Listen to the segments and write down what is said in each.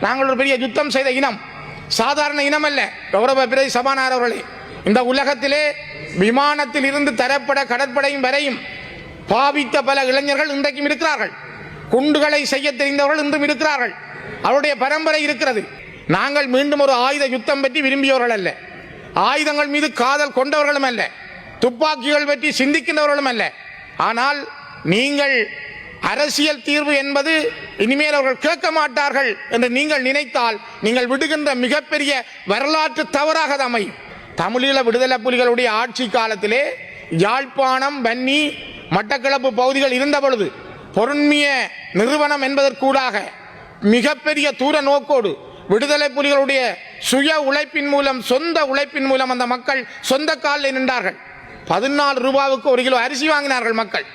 நாங்கள் ஒரு பெரிய யுத்தம் செய்த இனம், சாதாரண இனம் அல்ல. கௌரவ பிரதி சபாநாயகர் அவர்களே, இந்த உலகத்திலே விமானத்தில் இருந்து தரப்பட கடற்படையும் வரையும் பாவித்த பல இளைஞர்கள் இன்றைக்கும் இருக்கிறார்கள். குண்டுகளை செய்ய தெரிந்தவர்கள் இன்றும் இருக்கிறார்கள். அவருடைய பரம்பரை இருக்கிறது. நாங்கள் மீண்டும் ஒரு ஆயுத யுத்தம் பற்றி விரும்பியவர்கள் அல்ல, ஆயுதங்கள் மீது காதல் கொண்டவர்களும் அல்ல, துப்பாக்கிகள் பற்றி சிந்திக்கின்றவர்களும் அல்ல. ஆனால் நீங்கள் அரசியல் தீர்வு என்பது இனிமேல் அவர்கள் கேட்க மாட்டார்கள் என்று நீங்கள் நினைத்தால் நீங்கள் விடுகின்ற மிகப்பெரிய வரலாற்று தவறாக அமையும். தமிழீழ விடுதலை புலிகளுடைய ஆட்சி காலத்திலே யாழ்ப்பாணம், வன்னி, மட்டக்களப்பு பகுதிகள் இருந்த பொழுது பொருண்மிய நிறுவனம் என்பதற்கூடாக மிகப்பெரிய தூர நோக்கோடு விடுதலை புலிகளுடைய சுய உழைப்பின் மூலம், சொந்த உழைப்பின் மூலம் அந்த மக்கள் சொந்த காலில் நின்றார்கள். 14 ரூபாவுக்கு 1 கிலோ அரிசி வாங்கினார்கள். மக்கள்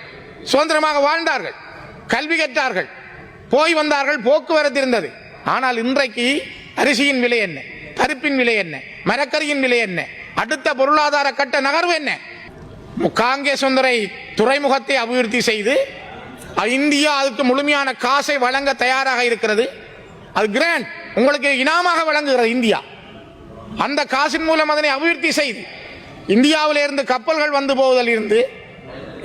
சுதந்திரமாக வாழ்ந்தார்கள், கல்வி கற்றார்கள், போய் வந்தார்கள், போக்குவரத்து இருந்தது. ஆனால் இன்றைக்கு அரிசியின் விலை என்ன, பருப்பின் விலை என்ன, மரக்கரியின் விலை என்ன, அடுத்த பொருளாதார கட்ட நகர்வு என்ன? காங்கேசந்துறை துறைமுகத்தை அபிவிருத்தி செய்து இந்தியா அதுக்கு முழுமையான காசை வழங்க தயாராக இருக்கிறது. அது கிராண்ட் உங்களுக்கு இனாமாக வழங்குகிறது இந்தியா. அந்த காசின் மூலம் அதனை அபிவிருத்தி செய்து இந்தியாவில் இருந்து கப்பல்கள் வந்து போவதில் இருந்து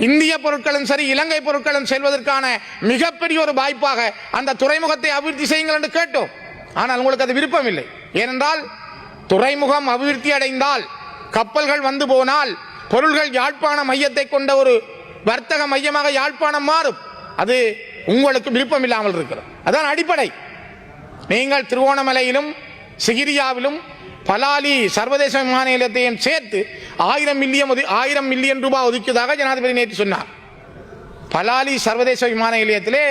இந்திய பொருட்களும் சரி, இலங்கை பொருட்களும் செல்வதற்கான மிகப்பெரிய ஒரு வாய்ப்பாக அந்த துறைமுகத்தை அபிவிருத்தி செய்யுங்கள் என்று கேட்டோம். ஆனால் உங்களுக்கு அது விருப்பம் இல்லை. ஏனென்றால் துறைமுகம் அபிவிருத்தி அடைந்தால், கப்பல்கள் வந்து போனால், பொருள்கள் யாழ்ப்பாண மையத்தை கொண்ட ஒரு வர்த்தக மையமாக யாழ்ப்பாணம் மாறும். அது உங்களுக்கு விருப்பம் இல்லாமல் இருக்கிறது. அதான் அடிப்படை. நீங்கள் திருவோணமலையிலும் சிகிரியாவிலும் பலாலி சர்வதேச விமான நிலையத்தையும் சேர்த்து 1000 மில்லியன் ரூபாய் ஒதுக்கியதாக ஜனாதிபதி நேற்று சொன்னார். பலாலி சர்வதேச விமான நிலையத்திலே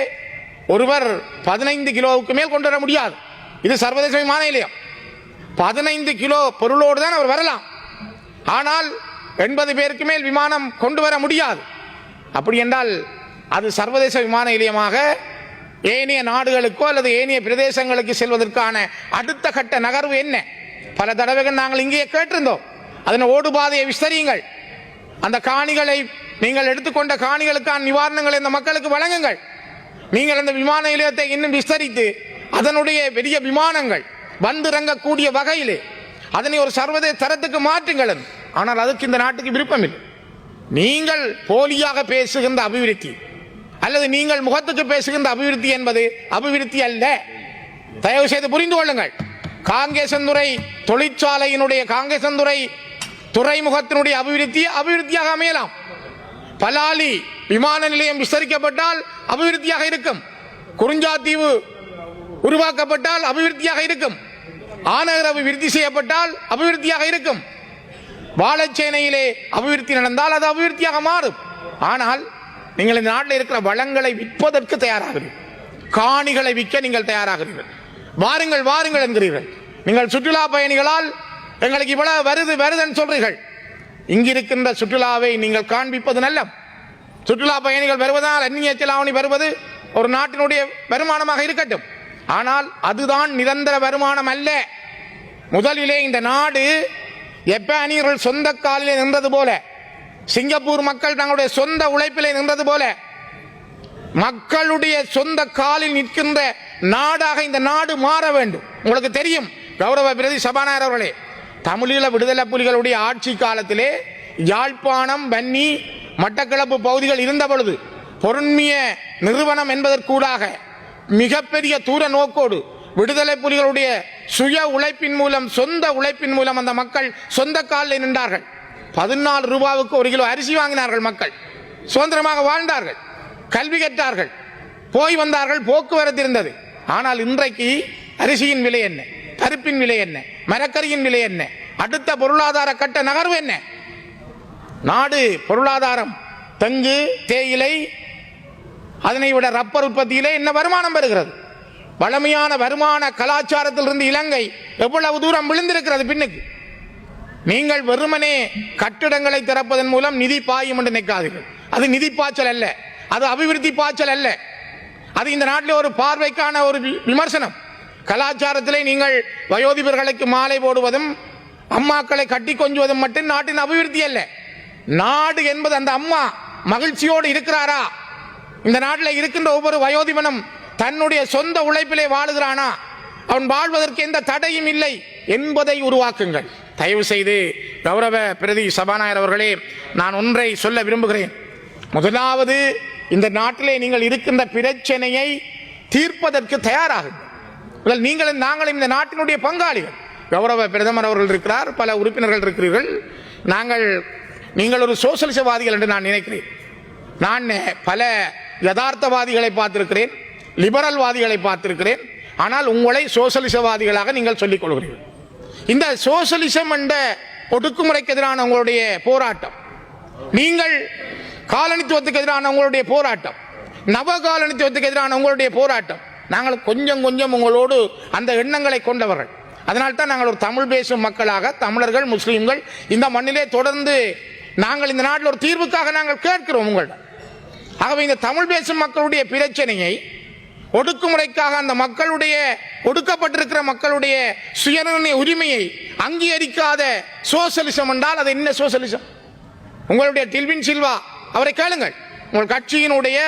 ஒருவர் 15 கிலோவுக்கு மேல் கொண்டு வர முடியாது. இது சர்வதேச விமான நிலையம். 15 கிலோ பொருளோடு தான் அவர் வரலாம். ஆனால் 80 பேருக்கு மேல் விமானம் கொண்டு வர முடியாது. அப்படி என்றால் அது சர்வதேச விமான நிலையமாக ஏனைய நாடுகளுக்கோ அல்லது ஏனைய பிரதேசங்களுக்கு செல்வதற்கான அடுத்த கட்ட நகர்வு என்ன? பல தடவைகள் நாங்கள் இங்கே கேட்டிருந்தோம். அதன் ஓடுபாதையை விஸ்தரியுங்கள். அந்த காணிகளை, நீங்கள் எடுத்துக்கொண்ட காணிகளுக்கான நிவாரணங்களை இந்த மக்களுக்கு வழங்குங்கள். நீங்கள் அந்த விமான நிலையத்தை இன்னும் விஸ்தரித்து அதனுடைய பெரிய விமானங்கள் வந்து இறங்கக்கூடிய வகையிலே அதனை ஒரு சர்வதேச தரத்துக்கு மாற்றுங்கள். ஆனால் அதுக்கு இந்த நாட்டுக்கு விருப்பம் இல்லை. நீங்கள் போலியாக பேசுகின்ற அபிவிருத்தி அல்லது நீங்கள் முகத்துக்கு பேசுகின்ற அபிவிருத்தி என்பது அபிவிருத்தி அல்ல. தயவு செய்து புரிந்து கொள்ளுங்கள். காங்கேசந்துறை தொழிற்சாலையினுடைய, காங்கேசந்துறை துறைமுகத்தினுடைய அபிவிருத்தியாக அமையலாம். பலாலி விமான நிலையம் விஸ்தரிக்கப்பட்டால் அபிவிருத்தியாக இருக்கும். குறிஞ்சாத்தீவு உருவாக்கப்பட்டால் அபிவிருத்தியாக இருக்கும். ஆனகர் அபிவிருத்தி செய்யப்பட்டால் அபிவிருத்தியாக இருக்கும். வாழைச்சேனையிலே அபிவிருத்தி நடந்தால் அது அபிவிருத்தியாக மாறும். ஆனால் நீங்கள் இந்த நாட்டில் இருக்கிற வளங்களை விற்பதற்கு தயாராகிறீர்கள், காணிகளை விற்க நீங்கள் தயாராகிறீர்கள். வாருங்கள் வாருங்கள் என்கிறீர்கள். நீங்கள் சுற்றுலா பயணிகளால் எங்களுக்கு இவ்வளவு வருதுன்னு சொல்றீர்கள். இங்கிருக்கின்ற சுற்றுலாவை நீங்கள் காண்பிப்பது நல்ல. சுற்றுலா பயணிகள் வருவதால் அந்நிய செலாவணி வருவது ஒரு நாட்டினுடைய வருமானமாக இருக்கட்டும். ஆனால் அதுதான் நிரந்தர வருமானம் அல்ல. முதலிலே இந்த நாடு ஜப்பானியர்கள் சொந்த காலிலே நின்றது போல, சிங்கப்பூர் மக்கள் தங்களுடைய சொந்த உழைப்பிலே நின்றது போல, மக்களுடைய சொந்த காலில் நிற்கின்ற நாடாக இந்த நாடு மாற வேண்டும். உங்களுக்கு தெரியும் கௌரவ பிரதி சபாநாயகர் அவர்களே, தமிழீழ விடுதலை புலிகளுடைய ஆட்சி காலத்திலே யாழ்ப்பாணம், வன்னி, மட்டக்களப்பு பகுதிகள் இருந்த பொழுது பொருண்மிய நிறுவனம் என்பதற்கூடாக மிகப்பெரிய தூர நோக்கோடு விடுதலை புலிகளுடைய சுய உழைப்பின் மூலம், சொந்த உழைப்பின் மூலம் அந்த மக்கள் சொந்த காலில் நின்றார்கள். 14 ரூபாவுக்கு 1 கிலோ அரிசி வாங்கினார்கள். மக்கள் சுதந்திரமாக வாழ்ந்தார்கள், கல்வி கற்றார்கள், போய் வந்தார்கள், போக்குவரத்து இருந்தது. ஆனால் இன்றைக்கு அரிசியின் விலை என்ன, பருப்பின் விலை என்ன, மரக்கரியின் விலை என்ன, அடுத்த பொருளாதார கட்ட நகர்வு என்ன? நாடு பொருளாதாரம், தெங்கு, தேயிலை, அதனை விட ரப்பர் உற்பத்தியிலே என்ன வருமானம் பெறுகிறது? வளமையான வருமான கலாச்சாரத்தில் இருந்து இலங்கை எவ்வளவு தூரம் விழுந்திருக்கிறது பின்னுக்கு. நீங்கள் வெறுமனே கட்டிடங்களை திறப்பதன் மூலம் நிதி பாயும் என்று நினைக்காதீர்கள். அது நிதி பாய்ச்சல் அல்ல, அது அபிவிருத்தி பாய்ச்சல் அல்ல. அது இந்த நாட்டில் ஒரு பார்வைக்கான ஒரு விமர்சனம். கலாச்சாரத்திலே நீங்கள் வயோதிபர்களுக்கு மாலை போடுவதும் அம்மாக்களை கட்டி கொஞ்சுவதும் மட்டும் நாட்டின் அபிவிருத்தி அல்ல. நாடு என்பது அந்த அம்மா மகிழ்ச்சியோடு இருக்கிறாரா? இந்த நாட்டில் இருக்கின்ற ஒவ்வொரு வயோதிபனும் தன்னுடைய சொந்த உழைப்பிலே வாழுகிறானா? அவன் வாழ்வதற்கு எந்த தடையும் இல்லை என்பதை உருவாக்குங்கள். தயவு செய்து கௌரவ பிரதி சபாநாயகர் அவர்களே, நான் ஒன்றை சொல்ல விரும்புகிறேன். முதலாவது, இந்த நாட்டிலே நீங்கள் இருக்கின்ற பிரச்சனையை தீர்ப்பதற்கு தயாராகுங்கள். நீங்களும் நாங்களும் இந்த நாட்டினுடைய பங்காளிகள். கௌரவ பிரதமர் அவர்கள் இருக்கிறார், பல உறுப்பினர்கள் இருக்கிறீர்கள். நீங்கள் ஒரு சோசலிசவாதிகள் என்று நான் நினைக்கிறேன். நான் பல யதார்த்தவாதிகளை பார்த்திருக்கிறேன், லிபரல்வாதிகளை பார்த்திருக்கிறேன். ஆனால் உங்களை சோசலிசவாதிகளாக நீங்கள் சொல்லிக் கொள்கிறீர்கள். இந்த சோசலிசம் என்ற ஒடுக்குமுறைக்கு எதிரான உங்களுடைய போராட்டம், நீங்கள் காலனித்துவத்துக்கு எதிரான உங்களுடைய போராட்டம், நவ காலனித்துவத்துக்கு எதிரான உங்களுடைய போராட்டம், நாங்கள் கொஞ்சம் கொஞ்சம் உங்களோடு அந்த எண்ணங்களை கொண்டவர்கள். அதனால்தான் நாங்கள் ஒரு தமிழ் பேசும் மக்களாக தமிழர்கள், முஸ்லீம்கள் இந்த மண்ணிலே தொடர்ந்து நாங்கள் இந்த நாட்டில் ஒரு தீர்வுக்காக நாங்கள் கேட்கிறோம் உங்களிடம். ஆகவே இந்த தமிழ் பேசும் மக்களுடைய பிரச்சனையை, ஒடுக்குமுறைக்காக அந்த மக்களுடைய, ஒடுக்கப்பட்டிருக்கிற மக்களுடைய சுயநிர்ணய உரிமையை அங்கீகரிக்காத சோசலிசம் என்றால் அது என்ன சோசலிசம்? உங்களுடைய டில்வின் சில்வா அவரை கேளுங்கள், உங்கள் கட்சியினுடைய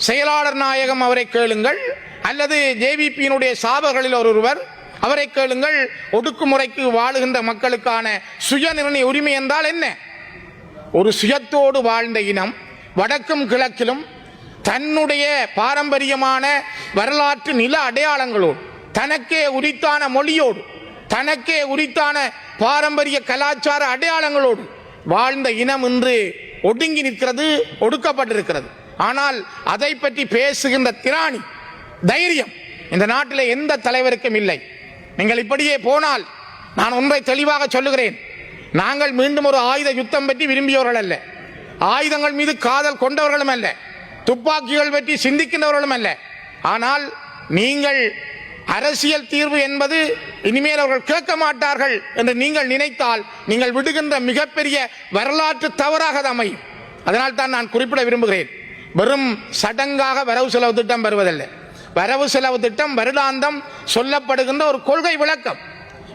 செயலாளர் நாயகம் அவரை கேளுங்கள், அல்லது ஜேவிபியினுடைய சாபர்களில் ஒருவர் அவரை கேளுங்கள். ஒடுக்குமுறைக்கு வாழுகின்ற மக்களுக்கான சுயநிர்ணய உரிமை என்றால் என்ன? ஒரு சுயத்தோடு வாழ்ந்த இனம் வடக்கும் கிழக்கிலும் தன்னுடைய பாரம்பரியமான வரலாற்று நில அடையாளங்களோடு, தனக்கே உரித்தான மொழியோடு, தனக்கே உரித்தான பாரம்பரிய கலாச்சார அடையாளங்களோடு வாழ்ந்த இனம் இன்று ஒடுங்கி நிற்கிறது, ஒடுக்கப்பட்டிருக்கிறது. ஆனால் அதை பற்றி பேசுகின்ற திராணி, தைரியம் இந்த நாட்டிலே எந்த தலைவருக்கும் இல்லை. நீங்கள் இப்படியே போனால் நான் ஒன்றை தெளிவாக சொல்லுகிறேன், நாங்கள் மீண்டும் ஒரு ஆயுத யுத்தம் பற்றி விரும்பியவர்கள் அல்ல, ஆயுதங்கள் மீது காதல் கொண்டவர்களும் அல்ல, துப்பாக்கிகள் பற்றி சிந்திக்கின்றவர்களும் அல்ல. ஆனால் நீங்கள் அரசியல் தீர்வு என்பது இனிமேல் அவர்கள் கேட்க மாட்டார்கள் என்று நீங்கள் நினைத்தால் நீங்கள் விடுகின்ற மிகப்பெரிய வரலாற்று தவறாக அமையும். அதனால் தான் நான் குறிப்பிட விரும்புகிறேன், வெறும் சடங்காக வரவு செலவு திட்டம் வருவதல்ல. வரவு செலவு திட்டம் வருடாந்தம் சொல்லப்படுகின்ற ஒரு கொள்கை விளக்கம்.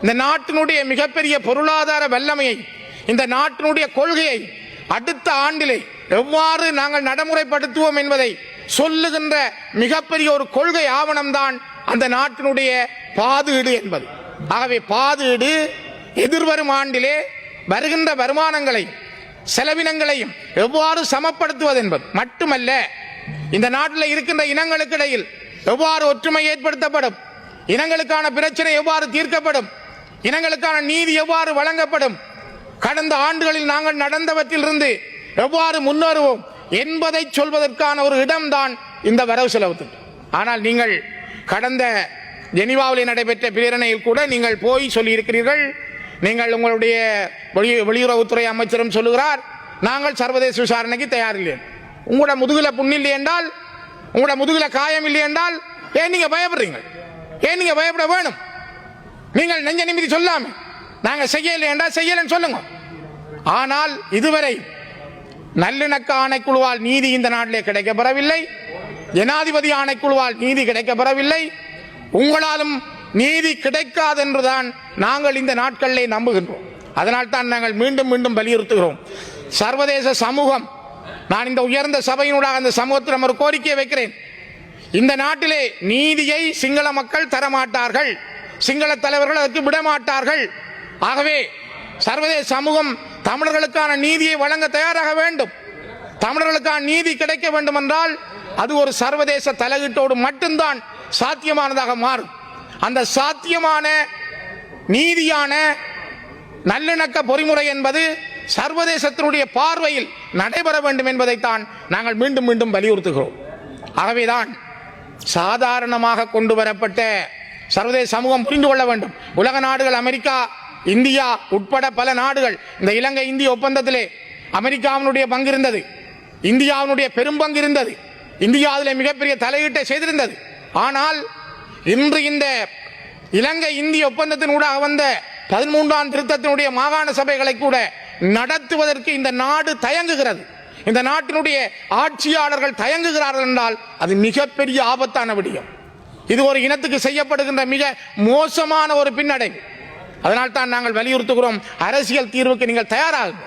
இந்த நாட்டினுடைய மிகப்பெரிய பொருளாதார வல்லமையை, இந்த நாட்டினுடைய கொள்கையை அடுத்த ஆண்டிலே எவ்வாறு நாங்கள் நடைமுறைப்படுத்துவோம் என்பதை சொல்லுகின்ற மிகப்பெரிய ஒரு கொள்கை ஆவணம் தான் அந்த நாட்டினுடைய பாதுகாடு என்பது. ஆகவே பாதுகாடு எதிர்வரும் ஆண்டிலே வருகின்ற வருமானங்களை செலவினங்களையும் எவ்வாறு சமப்படுத்துவது என்பது மட்டுமல்ல, இந்த நாட்டில் இருக்கின்ற இனங்களுக்கு இடையில் எவ்வாறு ஒற்றுமை ஏற்படுத்தப்படும், இனங்களுக்கான பிரச்சனை எவ்வாறு தீர்க்கப்படும், இனங்களுக்கான நீதி எவ்வாறு வழங்கப்படும், கடந்த ஆண்டுகளில் நாங்கள் நடந்தவற்றிலிருந்து எவ்வாறு முன்னேறுவோம் என்பதை சொல்வதற்கான ஒரு இடம்தான் இந்த வரவு செலவு திட்டம். ஆனால் நீங்கள் கடந்த ஜெனீவாவில் நடைபெற்ற பிரேரணையில் கூட நீங்கள் போய் சொல்லி இருக்கிறீர்கள். நீங்கள் உங்களுடைய வெளியுறவுத்துறை அமைச்சரும் சொல்லுகிறார், நாங்கள் சர்வதேச விசாரணைக்கு தயாரில்லை. உங்களோட முதுகுல புண்ணில்லை என்றால், உங்களோட முதுகுல காயம் இல்லை என்றால் ஏன் நீங்க பயப்படுறீங்க? ஏன் நீங்க பயப்பட வேணும்? நீங்கள் நெஞ்ச நிமிதி சொல்லாம நாங்கள் செய்யலை என்றால் செய்யலன்னு சொல்லுங்க. ஆனால் இதுவரை நல்லிணக்க ஆணைக்குழுவால் நீதி இந்த நாட்டிலே கிடைக்கப்பெறவில்லை, ஜனாதிபதி ஆணைக்குழுவால் நீதி கிடைக்கப்பெறவில்லை, உங்களாலும் நீதி கிடைக்காது என்றுதான் நாங்கள் இந்த நாட்களிலே நம்புகின்றோம். அதனால் தான் நாங்கள் மீண்டும் மீண்டும் வலியுறுத்துகிறோம், சர்வதேச சமூகம், நான் இந்த உயர்ந்த சபையினூடாக அந்த சமூகத்தில் ஒரு கோரிக்கையை வைக்கிறேன். இந்த நாட்டிலே நீதியை சிங்கள மக்கள் தரமாட்டார்கள், சிங்கள தலைவர்கள் அதற்கு விடமாட்டார்கள். ஆகவே சர்வதேச சமூகம் தமிழர்களுக்கான நீதியை வழங்க தயாராக வேண்டும். தமிழர்களுக்கான நீதி கிடைக்க வேண்டும் என்றால் அது ஒரு சர்வதேச தலையீட்டோடு மட்டும்தான் சாத்தியமானதாக மாறும். அந்த சாத்தியமான நீதியான நல்லிணக்க பொறிமுறை என்பது சர்வதேசத்தினுடைய பார்வையில் நடைபெற வேண்டும் என்பதைத்தான் நாங்கள் மீண்டும் மீண்டும் வலியுறுத்துகிறோம். ஆகவேதான் சாதாரணமாக கொண்டு வரப்பட்ட சர்வதேச சமூகம் புரிந்து கொள்ள வேண்டும். உலக நாடுகள், அமெரிக்கா, இந்தியா உட்பட பல நாடுகள் இந்த இலங்கை இந்திய ஒப்பந்தத்திலே அமெரிக்காவினுடைய பங்கு இருந்தது, இந்தியாவினுடைய பெரும் பங்கு இருந்தது, இந்தியாவில் மிகப்பெரிய தலையீட்டை செய்திருந்தது. ஆனால் இன்று இந்த இலங்கை இந்திய ஒப்பந்தத்தின் ஊடாக வந்த 13ஆம் திருத்தத்தினுடைய மாகாண சபைகளை கூட நடத்துவதற்கு இந்த நாடு தயங்குகிறது. இந்த நாட்டினுடைய ஆட்சியாளர்கள் தயங்குகிறார்கள் என்றால் அது மிகப்பெரிய ஆபத்தான விடயம். இது ஒரு இனத்துக்கு செய்யப்படுகின்ற மிக மோசமான ஒரு பின்னடைவு. அதனால் தான் நாங்கள் வலியுறுத்துகிறோம், அரசியல் தீர்வுக்கு நீங்கள் தயாராகும்.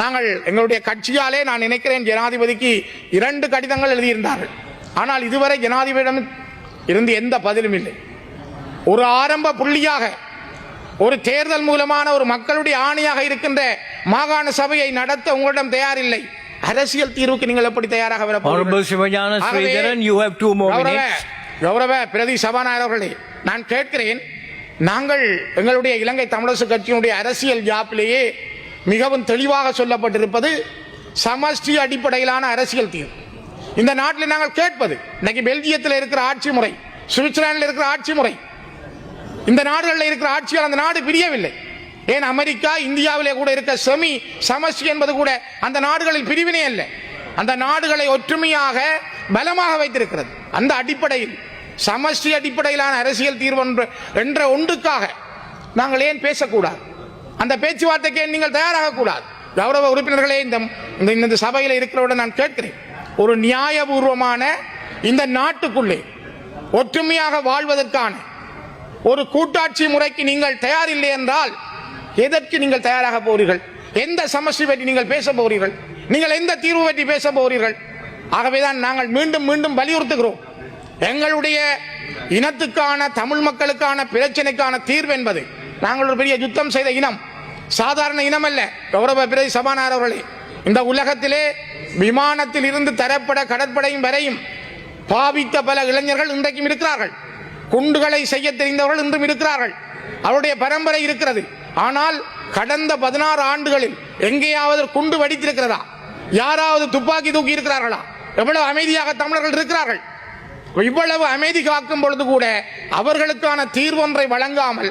நாங்கள் எங்களுடைய கட்சியாலே நான் நினைக்கிறேன் ஜனாதிபதிக்கு 2 கடிதங்கள் எழுதியிருந்தார்கள். ஆனால் இதுவரை ஜனாதிபதியிடம் இருந்து எந்த பதிலும் இல்லை. ஒரு ஆரம்ப புள்ளியாக ஒரு தேர்தல் மூலமான ஒரு மக்களுடைய ஆணையாக இருக்கின்ற மாகாண சபையை நடத்த உங்களிடம் தயாரில்லை. அரசியல் தீர்வுக்கு நீங்கள் எப்படி தயாராக கௌரவ பிரதி சபாநாயகர் அவர்களே, நான் கேட்கிறேன், நாங்கள் எங்களுடைய இலங்கை தமிழரசு கட்சியினுடைய அரசியல் ஜாப்பிலேயே மிகவும் தெளிவாக சொல்லப்பட்டிருப்பது சமஷ்டி அடிப்படையிலான அரசியல் தீர்வு. இந்த நாட்டில் நாங்கள் கேட்பது இன்னைக்கு பெல்ஜியத்தில் இருக்கிற ஆட்சி முறை, சுவிட்சர்லாந்தில் இருக்கிற ஆட்சி முறை, இந்த நாடுகளில் இருக்கிற ஆட்சியால் அந்த நாடு பிரியவில்லை. ஏன் அமெரிக்கா இந்தியாவிலே கூட இருக்க செமி சமஷ்டி என்பது கூட அந்த நாடுகளில் பிரிவினை அல்ல, அந்த நாடுகளை ஒற்றுமையாக பலமாக வைத்திருக்கிறது. அந்த அடிப்படையில் சமஷ்டி அடிப்படையிலான அரசியல் தீர்வு என்ற ஒன்றுக்காக நாங்கள் ஏன் பேசக்கூடாது? அந்த பேச்சுவார்த்தைக்கு ஏன் நீங்கள் தயாராக கூடாது? கௌரவ உறுப்பினர்களே, இந்த சபையில் இருக்கிறவருடன் நான் கேட்கிறேன், ஒரு நியாயபூர்வமான இந்த நாட்டுக்குள்ளே ஒற்றுமையாக வாழ்வதற்கான ஒரு கூட்டாட்சி முறைக்கு நீங்கள் தயாரில்லை என்றால் எதற்கு நீங்கள் தயாராக போகிறீர்கள்? எந்த சமஷ்டி பற்றி நீங்கள் பேச போகிறீர்கள்? நீங்கள் எந்த தீர்வு பற்றி பேச போகிறீர்கள்? ஆகவேதான் நாங்கள் மீண்டும் மீண்டும் வலியுறுத்துகிறோம், எங்களுடைய இனத்துக்கான தமிழ் மக்களுக்கான பிரச்சனைக்கான தீர்வு என்பது, நாங்கள் ஒரு பெரிய யுத்தம் செய்த இனம், சாதாரண இனம் அல்ல. கௌரவ பிரதி சபாநாயகர் அவர்களே, இந்த உலகத்திலே விமானத்தில் இருந்து தரப்பட கடற்படையும் வரையும் பாவித்த பல இளைஞர்கள் இன்றைக்கும் இருக்கிறார்கள். குண்டுகளை செய்ய தெரிந்தவர்கள் இன்றும் இருக்கிறார்கள். அவருடைய பரம்பரை இருக்கிறது. ஆனால் கடந்த 16 ஆண்டுகளில் எங்கேயாவது குண்டு வெடித்திருக்கிறதா? யாராவது துப்பாக்கி தூக்கி இருக்கிறார்களா? எவ்வளவு அமைதியாக தமிழர்கள் இருக்கிறார்கள். இவ்வளவு அமைதி காக்கும் பொழுது கூட அவர்களுக்கான தீர்வொன்றை வழங்காமல்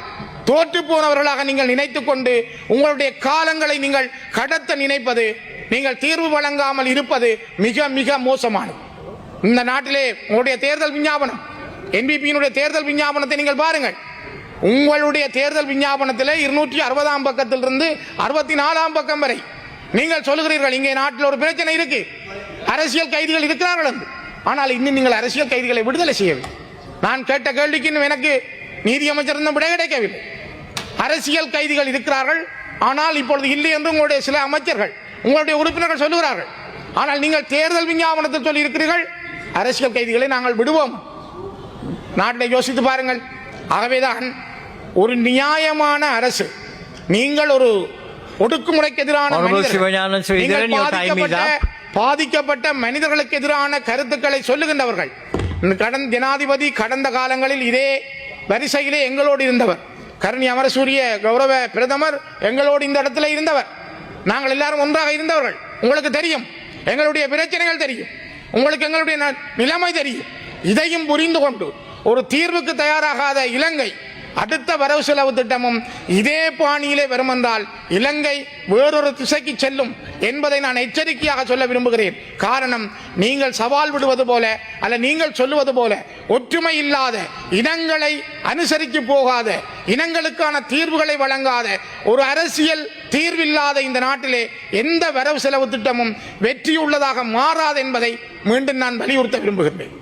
தோற்று போனவர்களாக நீங்கள் நினைத்துக் கொண்டு உங்களுடைய காலங்களை நீங்கள் கடத்த நினைப்பது, நீங்கள் தீர்வு வழங்காமல் இருப்பது மிக மிக மோசமானது. இந்த நாட்டிலே உங்களுடைய தேர்தல் விஞ்ஞாபனம், என்பிபியினுடைய தேர்தல் விஞ்ஞாபனத்தை நீங்கள் பாருங்கள். உங்களுடைய தேர்தல் விஞ்ஞாபனத்தில் 260 பக்கத்திலிருந்து 64 பக்கம் வரை நீங்கள் சொல்லுகிறீர்கள் இங்கே நாட்டில் ஒரு பிரச்சனை இருக்கு, அரசியல் கைதிகள் இருக்கிறார்கள் என்று. ஆனால் இன்னும் நீங்கள் அரசியல் கைதிகளை விடுதலை செய்யவில்லை. நான் கேட்ட கேள்விக்கு இன்னும் எனக்கு நீதியமைச்சர் விட கிடைக்கவில்லை. அரசியல் கைதிகள் இருக்கிறார்கள், ஆனால் இப்பொழுது இல்லை என்று உங்களுடைய சில அமைச்சர்கள், உங்களுடைய உறுப்பினர்கள் சொல்லுகிறார்கள். ஆனால் நீங்கள் தேர்தல் விஞ்ஞாபனத்தில் சொல்லி இருக்கிறீர்கள் அரசியல் கைதிகளை நாங்கள் விடுவோம். நாட்டை யோசித்து பாருங்கள். ஆகவேதான் ஒரு நியாயமான அரசு, நீங்கள் ஒரு ஒடுக்குமுறைக்கு எதிரான பாதிக்கப்பட்ட மனிதர்களுக்கு எதிரான கருத்துக்களை சொல்லுகின்றவர்கள், கடந்த ஜனாதிபதி கடந்த காலங்களில் இதே வரிசையிலே எங்களோடு இருந்தவர், கருணி அமரசூரிய கௌரவ பிரதமர் எங்களோடு இந்த இடத்துல இருந்தவர். நாங்கள் எல்லாரும் ஒன்றாக இருந்தவர்கள். உங்களுக்கு தெரியும், எங்களுடைய பிரச்சனைகள் தெரியும், உங்களுக்கு எங்களுடைய நிலைமை தெரியும். இதையும் புரிந்து கொண்டு ஒரு தீர்வுக்கு தயாராகாத இலங்கை அடுத்த வரவு செலவு திட்டமும் இதே பாணியிலே வரும் என்றால் இலங்கை வேறொரு திசைக்கு செல்லும் என்பதை நான் எச்சரிக்கையாக சொல்ல விரும்புகிறேன். காரணம், நீங்கள் சவால் விடுவது போல அல்ல, நீங்கள் சொல்லுவது போல ஒற்றுமை இல்லாத, இனங்களை அனுசரித்து போகாத, இனங்களுக்கான தீர்வுகளை வழங்காத, ஒரு அரசியல் தீர்வில்லாத இந்த நாட்டிலே எந்த வரவு செலவு திட்டமும் வெற்றியுள்ளதாக மாறாது என்பதை மீண்டும் நான் வலியுறுத்த விரும்புகிறேன்.